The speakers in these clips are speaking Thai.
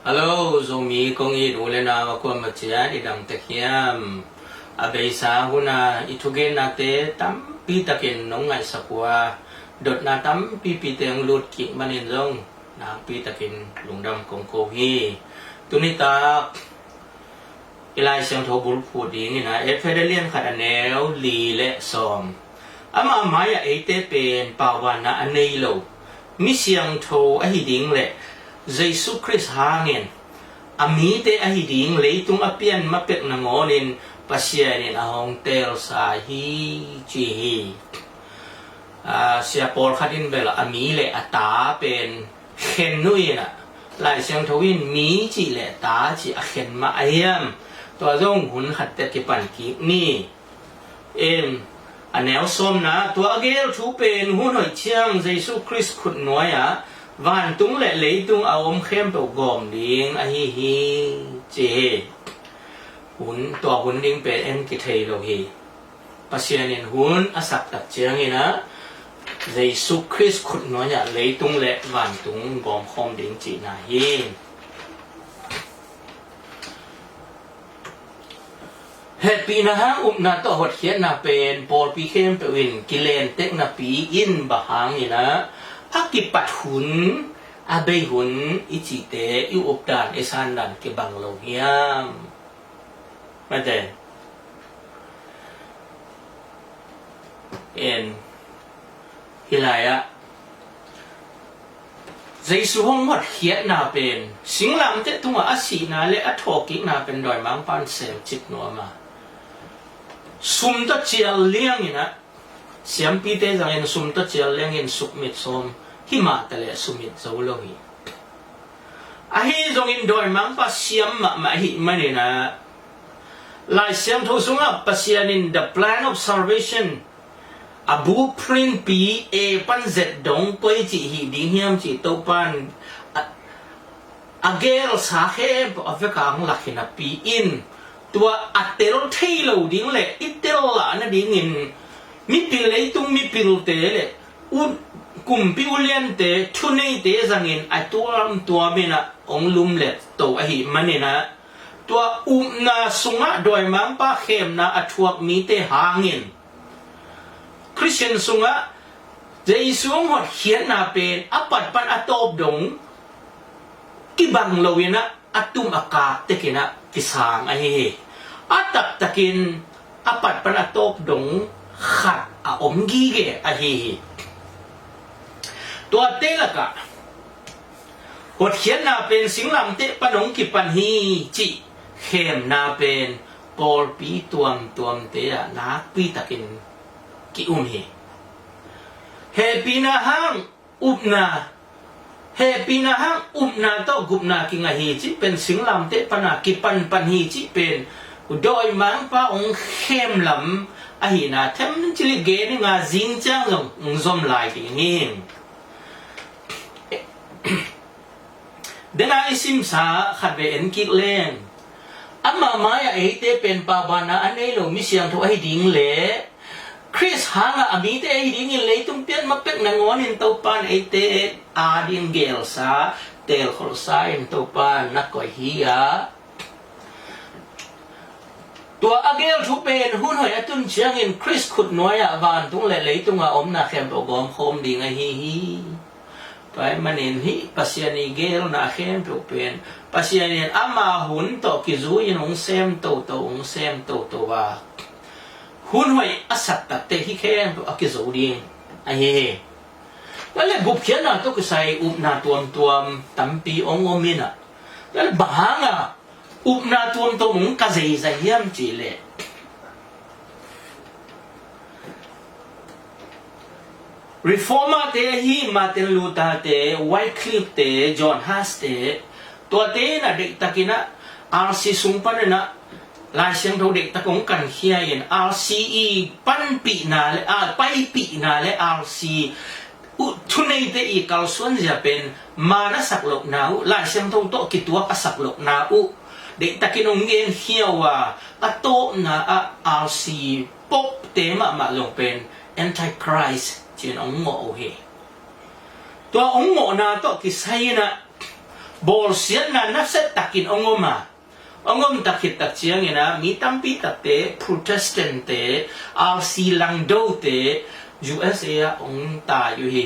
Hello, zomi kong ulena ako matya idang takiam. Abay sa huna itugen nate tam pitakin nong ngay sakwa dot na tam pipiteng lut ki manin zong na pitakin lungdam kong kohi. Tunita ilay siyang thobul puding na federalian kadanel li le som. Ama amaya ete pen pawan na anelo. Misyang tho ahiding le Jesus Christ hangin. Amite ahiding leitung apian mapek nangonin pasyanin ahong tel sa hi chi. Siya por kadin bela amile ata pen khenui na. Lai siyang thawin mi chi le ta chi akhen ma ayam. Tua zong hun hatte ki pan ki ni. Anel som na tua agel thu pen hun hoi chiang Jesus Christ khut noya. Van tung lệ lấy tung ôm khem tổ gồm điên a hi hi chế hun tòa hun điên bể em cái thầy rồi hi pasien in hun asak đặt chiang hi na Jesus Christ khut nói nhà lấy tung lệ van tung gồm khom điên chỉ na hi happy na ha na to hot khiết na pen Paul pi khem pe win kilen tek na pi in bahang hi na akipat hun abay hun ichite yu updan esandan ke banglo hiam mate en hilaya Giêsu hong hot hiat na pen singlam te tunga asi na le athoki na pen doi mang pan sel chit no ma sum ta chial liang ina siam pi te jang en sum ta chial liang in sukmit som hima tale sumit zawlohi ahi zong in doi mang pa siam ma hi manina lai siam tho sunga pasianin the plan of salvation a blueprint pi e pan z dong poi chi hi ding hiam chi to pan agel sa he aveka ng lakhina pi in tua atel thailo ding le itel la na ding in mi pil le tung mi pil te le kum piulian te thunei te zangin atuam tua mena onglum let to ahi manina tua na sunga doi mang pa khem na athuak mi te hangin Christian sunga Jaisung hot hian na pen apat pan atop dong kibang lawina atum akak tekina kisang ahi atak takin apat pan atop dong khat a omgi ge ahi tua te laka hot khian na pen singlam te panong ki pan hi chi khem na pen Paul pi tuam te na pi takin ki hi he pi na hang upna to gupna ki nga hi chi pen singlam te pana ki pan hi chi pen doi mang pa ong khem lam a hi na them chili ge ni nga jing chang zom lai ki ngin Dena isim sa khabe en kik len ama maya ete pen pabana anelo misyang tho ai ding le Chris hanga ami te ai ding le tung pian mapek nangon in to pan ete adin gel sa tel khol sa in to pan na ko hiya tua agel thu pen hun hoi atun chiang in Chris khut noya van tung le tung a om na khem to gom khom ding a hi Pai manin hi pasiani gel na khem to pen pasiani ama hun to kizu in ong sem to wa hun hoi asat ta te hi khem to akizu ding a he le bup khian na to kusai na tuam tampi ong omina le bahanga na tuam to mong ka zai zai hiam chi le Reformer te hi Martin Luther te Wycliffe te John Huss te tua te na dek takina RC sungpan na la siang tho dek takong kan khia yen RCE pan pi na le pai pi na le RC thunei te I kal suan ja pen mana saklok na la siang tho to ki tua asaklok na dek takinong gen hiawa ato na RC pop te ma long pen antichrist Chin ong mo he. Tua ong mo na to kisay na บอลเสียนั้นนักเซตตักินองมาองมตักขิดตักเชียงนะมีตั้มปีตักเตะโปรเตสแตนต์เตะอาร์ซีลังโดเตะ USA องตายอยู่ฮี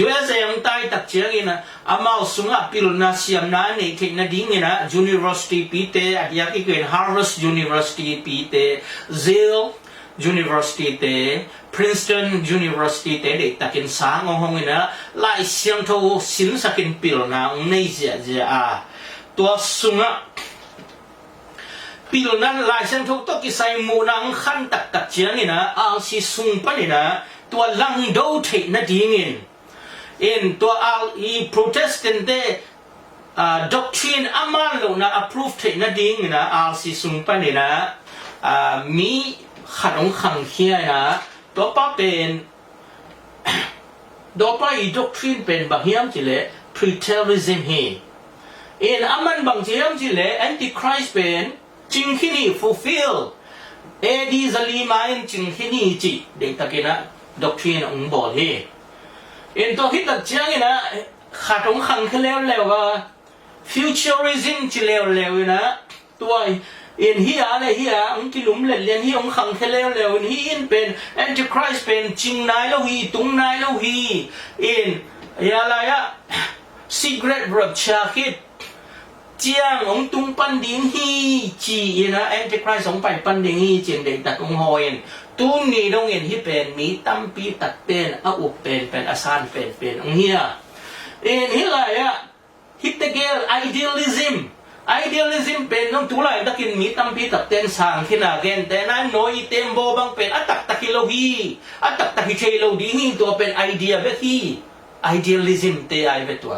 USA องตายตักเชียงนะอามาสุงะพิลนาเซียมนาในเทคนาดิ้งนะ University ปีเตะอาทิตย์ที่เป็น Harvard University ปีเตะ Yale University เตะ Princeton University เตะเด็กตักินสางองนะไล่เสียงทูสินสักินพิลนาองในเสียตัวสุงะปีนั้นลายเส้นทุกตัวกิใส่หมูนังขันตักเชียงนี่นะอาสิสุงปนี่นะตัวลังโดเทนะดีเงินตัวอาอีโปรเตสแตนต์ด็อกทรีนอามันลงนะอัพรูฟเทนะดีเงินนะอาสิสุงปนี่นะมีขันองขังเขียนะตัวป้าเป็นตัวป้าอีด็อกทรีนเป็นบางอย่างจิเล่พรีเทลิซึมเฮอามันบางอย่างจิเล่แอนติคริสต์เป็นจริงที่นี่ fulfill ดีจะลีมาอินจริงที่นี่จีเด็กตะกี้นะด็อกทรีนองบอกเฮตัวที่ตัดเชียงนะขาดองขังขึ้นแล้วว่า futurism จีแล้วนะตัวเฮียอะไรเฮียองกิลุมเล่นเฮียองขังขึ้นแล้วเฮียเป็น antichrist เป็นจริงนายแล้วฮีตุงนายแล้วฮีอะไรอะ secret แบบชาคิดเจียงองตุงปันดิงฮีจีนะแอนติไครส์องไปปันดิงฮีเจียงเด็กตัดองหอยตุงนี่ต้องเห็นที่เป็นมีตั้มปีตัดเป็นอุบเป็นอาซานเป็นองเฮียฮีอะไรอะฮิตเตเกลไอเดียลิซึมเป็นต้องตัวอะไรตะกินมีตั้มปีตัดเป็นสางขึ้นอาเกนแต่นั้นโนยเต็มโบบางเป็นตักตะกิโลฮีตักกิเชโลดีฮีตัวเป็นไอเดียเบคีไอเดียลิซึมเตไอเบตัว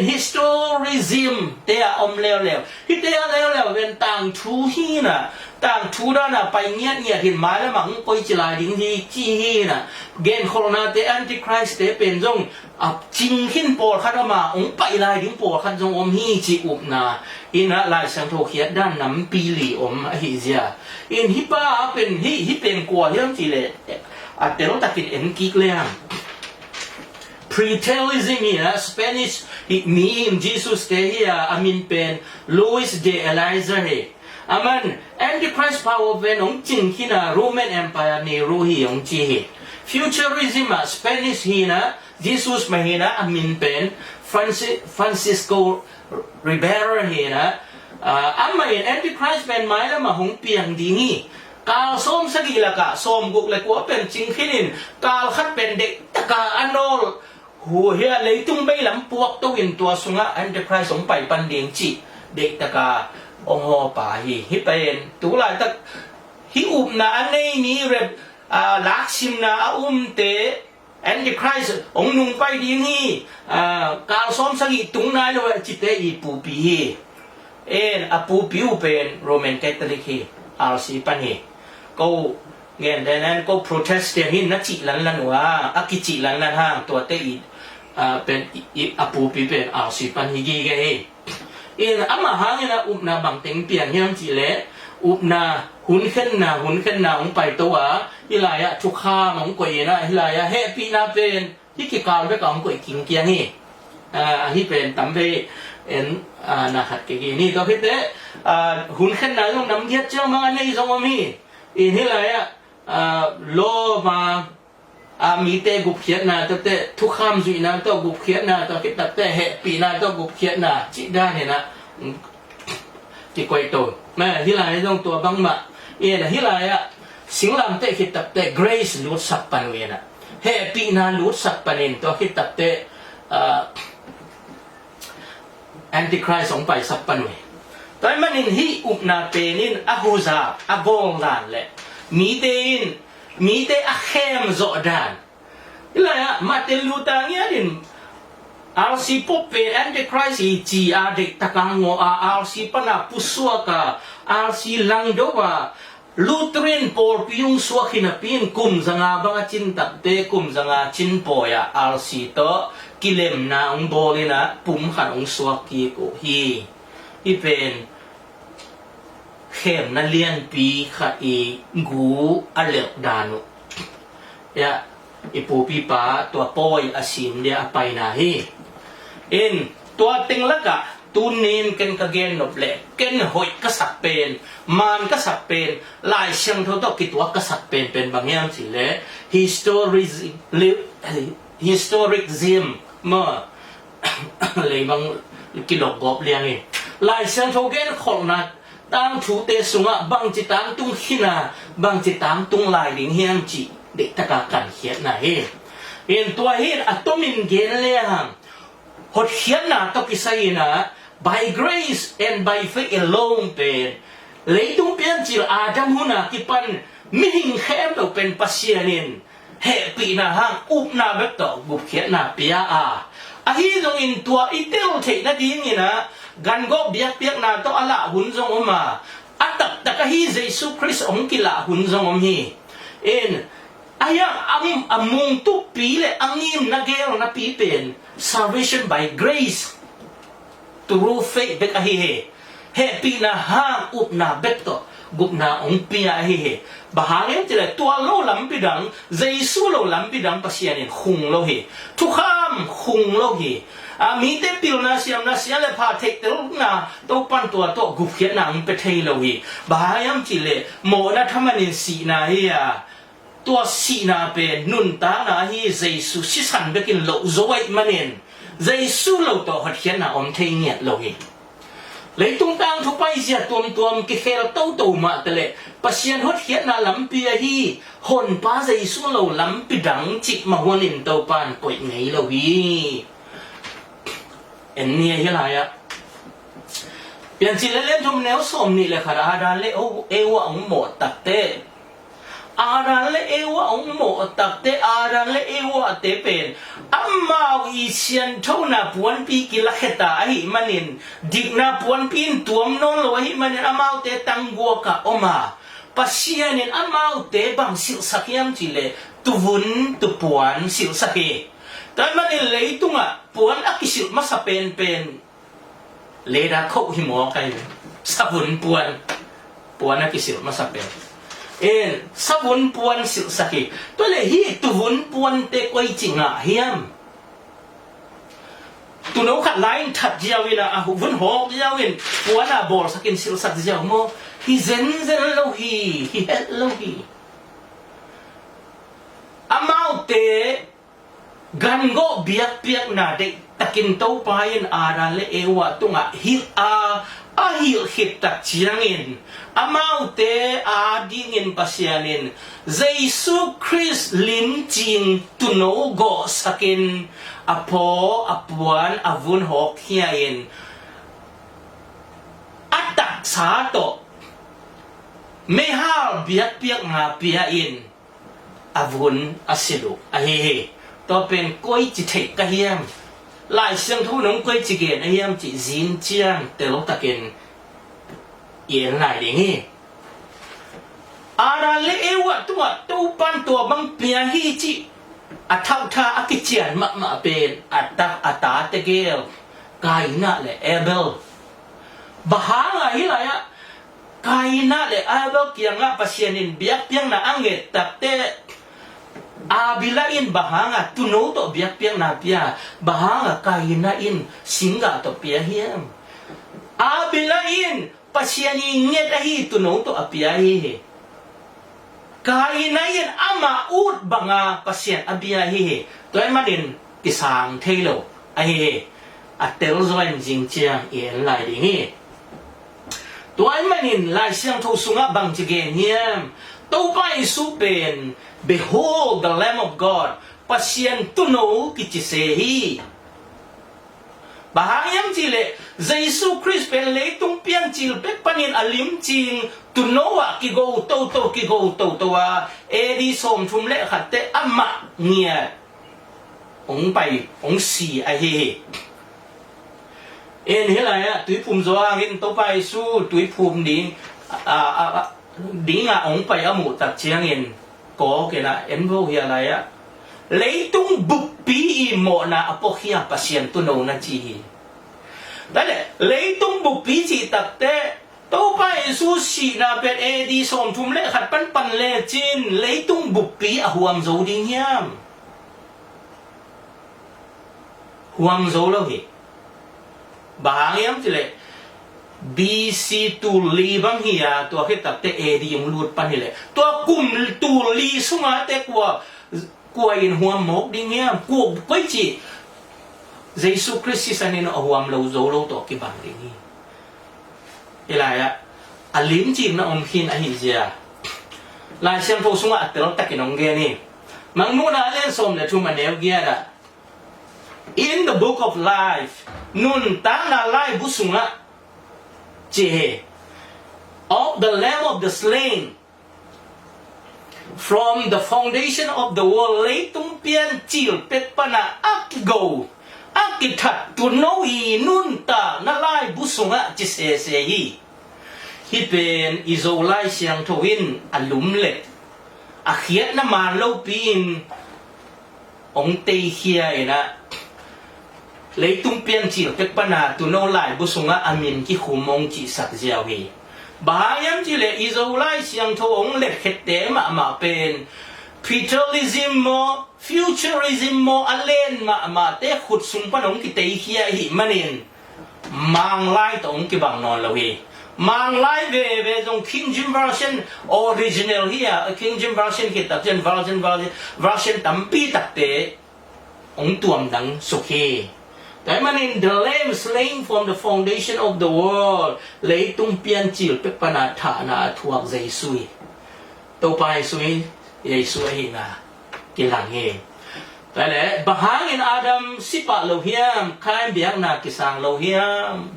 historism เตียอมแล้วที่เตียแล้วเป็นต่างทูฮีนะต่างทูด้านะไปเงียเห็นมาแล้วมังไปจิลาดิ้งที่จีฮีนะเกนโคโรนาเตอันติคริสต์เตเป็นจงจริงขึ้นปอดขัดมาองไปลายดิ้งปอดขัดจงอมฮีจีอุบนานะลายสังโทเขียดด้านน้ำปีลีอมฮิเซียฮิป้าเป็นฮิเป็นกลัวเรื่องจีเลยแต่เราตัดกินกิกเลยPreterism here, Spanish, me, Jesus here, amin pen, Louis de Eliza he. Aman, Antichrist power pen, ong jing hina, Roman Empire ni ruhi ong jihi. Futurism, Spanish hina, Jesus mahina, amin pen, Francisco Rivera hina, amayin, Antichrist pen maila mahong piang dingi. กาลส้มสกีละกะส้มกุกเลยกว่าเป็นจริงขึ้นกาลคัดเป็นเด็กตะกาอันโนลหัวเฮียเลยตุ้งใบลำปวกตัววินตัวสุงะอันเดอร์ไพรส์สงไปปันเดียงจีเด็กตะกาองหอป่าฮิเป็นตัวลายตะฮิอุบนาอันนี้มีเร็บลักชิมนาเตอันเดอร์ไพรส์องนุ่งไปดีนี่กาลส้มสกีตุ้งนายเลยจิตเตอีปูปีปูปิวเป็นโรมันคาทอลิกอาร์ซีปันเฮก็เงี้ยดังนั้นก็โปรเทสต์หินนักจิลันว่าอักจิลันห้างตัวเตอีเป็นปูปีเป็นอาร์ซีปันฮิกีกันอามาหางนะอุบนาบางเต็งเปลี่ยนยังจีเละอุบนาหุ่นขึ้นนาองไปตัวฮิลายะทุกข้ามองกุยนะฮิลายะเฮปีนาเป็นฮิกิกาลไปกับองกุยกินเกียงฮิเป็นตั้มไปนะฮัดกินี่ก็พิเตหุ่นขึ้นนาต้องนำเทียบเจ้ามาในสมัยนี้ฮิลายะโลมามีเตกุบเขียนนาแต่ทุกข้ามสุยนาต้องกุบเขียนนาต้องคิดแต่เฮปีนาต้องกุบเขียนนาจิได้เนี่ยนะที่กวยโตแม่ฮิลายต้องตัวบังมะฮิลายะสิงลำเตคิดแต่เกรซลุดสักปันเวนะเฮปีนาลุดสักปันเองตัวคิดแต่แอนติคริสต์สงไปสักปันเวแต่มันอินฮิอุปนาเปนินอะฮูซาอะโกลดานเลยมีเตอะเข้มโจดานนี่แหละมาเตลูตังเนี่ยดินอาร์ซีปุ๊บเป็นแอนติคริสต์จีอาเด็กตะกังโงอาร์ซีปนาปุสวกาอาร์ซีลังโดวาลูเทรนปอร์พิยุงสวกินาปินคุมจังอาบังจินตักเตคุมจังอาจินปอยาอาร์ซีโตกิเลมนาองโบลินะปุ่มขันองสวกีโกฮีเป็นเข้มนั่นเลียนปีข้ากูอเล็กดานุปูปีป้าตัวปอยอาศิมเดียไปนาฮี ตัวติงละกะตูนินเกนกะเกนนบเละเกนหอยกษัตริย์เป็นมันกษัตริย์เป็นลายเชียงเท่าตกิตัวกษัตริย์เป็นบางอย่างสิเละ historicism เมื่อเลยบางกิโลกอบเรียงนี่ลายเชียงเท่าเกนคนนัดตั้งถูเตสุงะบางจิตามตุงขินาบางจิตามตุงลายลิงเฮียงจีเด็กตะกากันเขียนนะเห็นตัวเห็นอัตมินเกนเลยฮะหดเขียนนะตกิไซนะ by grace and by faith alone เป็นเลยตุงเปลี่ยนจิลอาดัมหุนากิปันมิหิงเข้มเราเป็นปัสยานินเฮปีนะฮังอุบนาเบตโตบุกเขียนนะเปียอาฮีตรงอินตัวอิเตลเทนะดีนี่นะกันก็เบียกเปียกนาโตอะละหุ่นทรงออกมาอัตตะกะฮีเยซูคริสต์องกิละหุ่นทรงอมฮีอายะอัมมุงตุปีเลอังยิมนักเกลนับปีเป็น salvation by grace through faith เบกะฮีเฮปีนะฮางอุบนาเบตโตกุบนาองปีนะฮีบาฮางเอ็มจิเลตัวโลลัมปิดังเยซูโลลัมปิดังปัสยานินคุงโลฮีทุกคำคุงโลฮีมีแต่ปิลนาเสียมเลพาเทคเตลนาตัวปันตัวโตกุบเขียนนังเปเทโลฮีบาฮายมจิเลโมนะทำมันนสีนาฮีตัวสีนาเป็นนุนตานาฮีเยซูสิสันเบกินโลโซไวมันเองเยซูโลตัวหัดเขียนนาอมเทียนโลฮีเลยตรงกลางทุกไปเสียตัวมกิเคลโตโตมาแต่เลยปัสยันหัดเขียนนาลัมปีฮีหนป้าเยซูโลลัมปีดังจิมาหัวนินตัวปานป่วยไงโลฮีเอ็นเนี่ยเฮลายะเปลี่ยนจิเล่นทุมแนวสมนี่เลยค่ะอาดาเลเอวะองหมดตักเตอาดาเลเอวะองหมดตักเตอาดาเลเอวะเตเป็นอัมมาวิเชียนเท่านาปวนปีกิลักตาหิมันินดิกนาปวนปีนตัวมนนลวหิมันินอามาเตตังกัวกะอมาปัสยานินอามาเตบังสิลสักยามจิเลตุวุนตุปวนสิลสักแต่มันเลยตุงอ่ะปวนอักษิลมาสเปนเป็นเลดาเข้าหิมอไกันสับุนปวนอักษิลมาสเปนสับุนปวนสิลสักตัวเลยฮีตุวุนปวนเตกไว้จริงอ่ะเฮียมตุนเอาขัดไลน์ถัดเจ้าวินะหุบหอกเจ้าวินปวนอ่ะบอลสักินสิลสักเจ้าโมฮีเซนโลฮีเฮโลฮีอามาเตกันก็เบียกเปียกนาเด็กตะกินเต้าไปยันอาราเลเอวะตุงะฮิลฮิลฮิตตักเชียงินอามาเตอาดิงินปัสยานินเยซูคริสต์ลินจิงตุโนโกสักินอโปอปวนอวุนหอกเฮียนอัตตักสาโตไม่ฮาเบียกเปียกนาเปียอินอวุนอสิลุอเฮตัวเป็นก้อยจิตเทกะเฮียมหลายเสียงทุ่นงก้อยจิเกนเฮียมจิจินเจียงเตลตะเกนเอียนหลายอย่างนี้อาราเลเอวะตัวปันตัวบังเปียฮีจิอัฐาวทาอักิเจียนมาเป็นอัตาเตเกลกายน่ะเลยเอเบลบาหาอะไรล่ะยะกายน่ะเลยเอเบลเกียงอ่ะปัสยานินเบียกเปียงน่ะอังเกตตับเตอาบิลาอินบาฮังะตุโนโตเบียกเปียงนาเปียบาฮังะกายนาอินสิงกะโตเปียเฮียมอาบิลาอินปัสยานีเงียดฮีตุโนโตอเปียเฮกายนาอินอามาอูดบังอาปัสยานอเปียเฮตัวไอ้มาดินกิสางเทโลเฮอัตเตลซวันจิงเจียงเอียนไหลดิเฮตัวไอ้มาดินลายเสียงทูสุงะบังจิเกนเฮียมตัวไปสุเป็น Behold the Lamb of God ปัสยันตุโนกิจิเซฮีบาหายมจิเลเยซูคริสต์เป็นเลตุงเปียนจิลเป็กปนินอลิมจิงตุโนวะกิโกโตกิโกโตตัวเอดีสมทุมเลขัดเตอัมมะเงียองไปองสีไอเฮเอ็นเฮลัยอะตุยภูมิโซอางินโตไปสู้ตุยภูมิดิงดิงอะองไปอมุตัดเชียงเงินก็เกนะเอ็นโวเฮียอะไรอะเลยตุงบุปผีโมนาอโปฮียปัสยันตุโนนัจีแต่เลยตุงบุปผีจีตัดเตโตไปสู้สีนาเป็นเอดีสมทุมเล่ขัดปันเล่จินเลยตุงบุปผีอะหัวมโซดิงยามหัวมโซโลหิ bahang yam tile BC tu li bang hiya to ke tak te edi yung lut pan hile to kum tu li sunga te kwa in huam mok ding hiya ku koi chi Jesus Christ sanin o huam lo zo lo to ki bang ding hi ilaya alim chim na om hin a hin zia lai siang tho sunga atel takinong ge ni mangmu na len som le thu manew gia da in the book of life nun tang na lai busunga je of the lamb of the slain from the foundation of the world lei tung pian chil pet pana akigo akithat tu noi nun ta na lai busunga chi se hi hi pen izolai siang thowin alum le a khiat na man lo pin ong te hia ena lấy tung pian chỉ pek pana tu no lai bu sunga amin ki khumong chi sak jiao hi bahayam chi le izolai siang tho ong le khette ma pen futurism mo futurism mo alen ma te khut sung panong ki te hia hi manin mang lai tong ki bang non lo hi mang lai ve jong King James version original here King James version ki tak chen version tampi tak te ong tuam dang sukhi tại manin the lamb slain from the foundation of the world lấy tung pian chil pek pana tha na thuak zai sui to pai sui yai sui hi na kilang he tại lẽ bahang in Adam sipa lo hiam khai biak na kisang lo hiam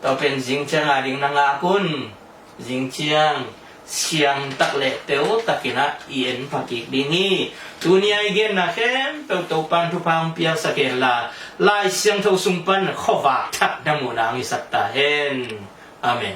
to pen jing chang a ding na nga kun jing chiang siang tak le teo takina ien pakik dingi dunia igen na khem to pan tu pang pia saken la lai siang tho sumpan khowa thak na mu na ngi sakta hen amen